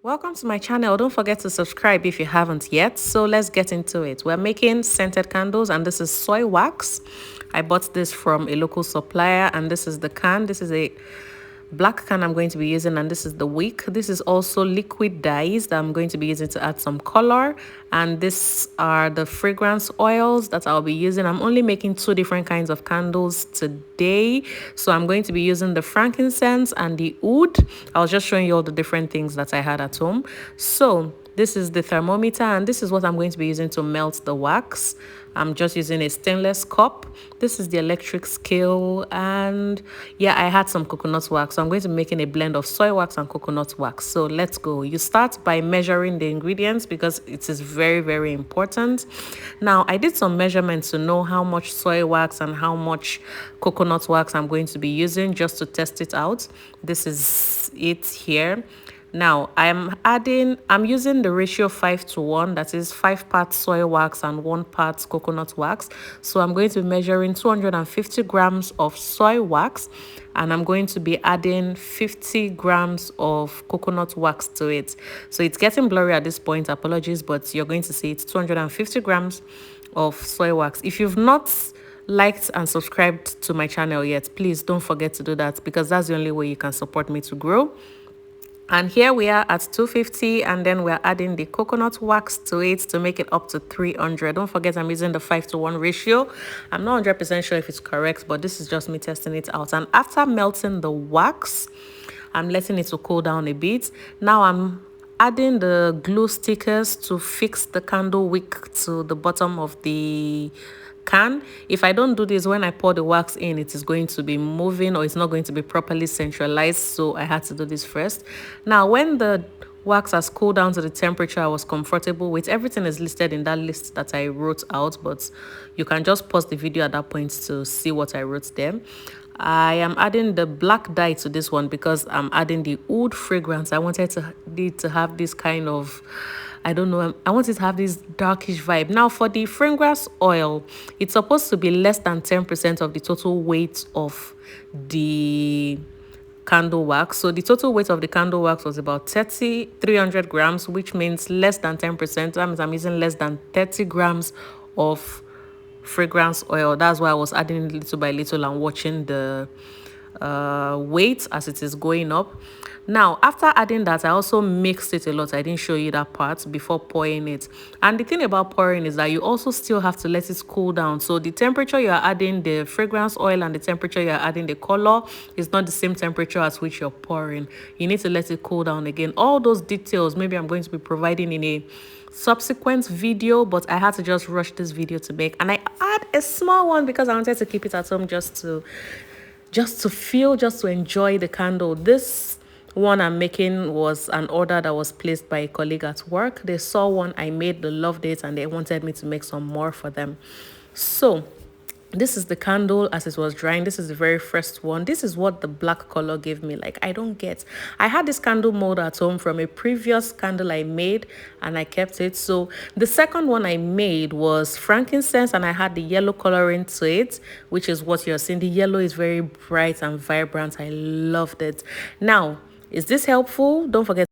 Welcome to my channel. Don't forget to subscribe if you haven't yet. So let's get into it. We're making scented candles and this is soy wax. I bought this from a local supplier and this is the can. This is a black can I'm going to be using and this is the wick. This is also liquid dyes that I'm going to be using to add some color, and these are the fragrance oils that I'll be using. I'm only making 2 different kinds of candles today, so I'm going to be using the frankincense and the oud. I was just showing you all the different things that I had at home. So this is the thermometer and this is what I'm going to be using to melt the wax. I'm just using a stainless cup. This is the electric scale, and yeah, I had some coconut wax, so I'm going to be making a blend of soy wax and coconut wax. So let's go. You start by measuring the ingredients because it is very, very important. Now, I did some measurements to know how much soy wax and how much coconut wax I'm going to be using just to test it out. This is it here. Now I'm using the ratio 5:1, that is 5 parts soy wax and 1 part coconut wax. So I'm going to be measuring 250 grams of soy wax and I'm going to be adding 50 grams of coconut wax to it. So it's getting blurry at this point, apologies, but you're going to see it's 250 grams of soy wax. If you've not liked and subscribed to my channel yet, please don't forget to do that because that's the only way you can support me to grow. And here we are at 250, and then we're adding the coconut wax to it to make it up to 300. Don't forget I'm using the 5:1 ratio. I'm not 100% sure if it's correct, but this is just me testing it out. And after melting the wax, I'm letting it to cool down a bit. Now I'm adding the glue stickers to fix the candle wick to the bottom of the can. If I don't do this, when I pour the wax in, it is going to be moving or it's not going to be properly centralized, so I had to do this first. Now when the wax has cooled down to the temperature I was comfortable with, everything is listed in that list that I wrote out, but you can just pause the video at that point to see what I wrote there. I am adding the black dye to this one because I'm adding the oud fragrance. I wanted it to have this kind of, I don't know, I want it to have this darkish vibe. Now for the fragrance oil, it's supposed to be less than 10% of the total weight of the candle wax. So the total weight of the candle wax was about 300 grams, which means less than 10%. That means I'm using less than 30 grams of fragrance oil. That's why I was adding little by little and watching the weight as it is going up. Now after adding that, I also mixed it a lot. I didn't show you that part before pouring it. And the thing about pouring is that you also still have to let it cool down. So the temperature you are adding the fragrance oil and the temperature you are adding the color is not the same temperature at which you're pouring. You need to let it cool down again. All those details maybe I'm going to be providing in a subsequent video, but I had to just rush this video to make, and I add a small one because I wanted to keep it at home just to enjoy the candle. This one I'm making was an order that was placed by a colleague at work. They saw one I made, they loved it, and they wanted me to make some more for them. So this is the candle as it was drying. This is the very first one. This is what the black color gave me. Like, I don't get. I had this candle mold at home from a previous candle I made and I kept it. So the second one I made was frankincense and I had the yellow coloring to it, which is what you're seeing. The yellow is very bright and vibrant. I loved it. Now, is this helpful? Don't forget